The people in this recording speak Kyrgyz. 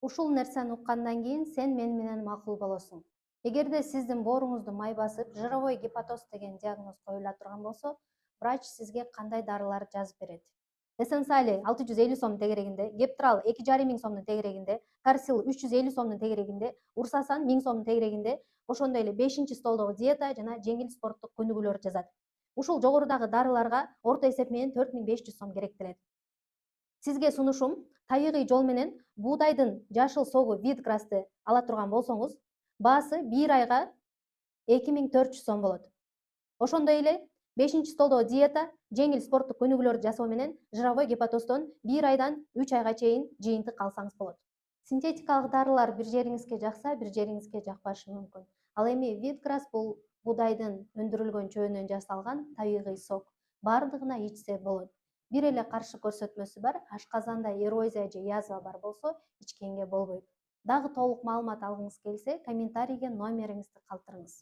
Ушул нерсени уккандан кийин сен мен менен макул болосуң. Эгерде сиздин бооруңузду май басып, жировой гепатоз деген диагноз коюла турган болсо, врач сизге кандай дарылар жазып берет? Эссенциали 650 сомдун тегерегинде, Гептрал 2,5 миң сомдун тегерегинде, Карсил 350 сомдун тегерегинде, Урсасан 1000 сомдун тегерегинде, ошондой эле 5-столдогу диета жана жеңил спорттук көнүгүүлөр жазат. Ушул жогорудагы дарыларга орто эсеп менен 4500 сом керектелет. Сизге сунушум табигый жол менен буудайдын жашыл согу витграссты ала турган болсоңуз, баасы 1 айга 2400 сом болот. Ошондой эле 5-столдогу диета, жеңил спорттук көнүгүүлөрдү жасоо менен жировой гепатоздон 1 айдан 3 айга чейин жыйынтык алсаңыз болот. Синтетикалык дарылар бир жериңизге жакса, бир жериңизге жакпашы мүмкүн. Ал эми витграсс бул буудайдын өндүрүлгөн чөбүнөн жасалган табигый сок. Бардыгына ичсе болот. Бир эле каршы көрсөтмөсү бар, ашказанда эрозия же язва бар болсо, ичкенге болбойт. Дагы толук маалымат алгыңыз келсе, комментарийге номериңизди калтырыңыз.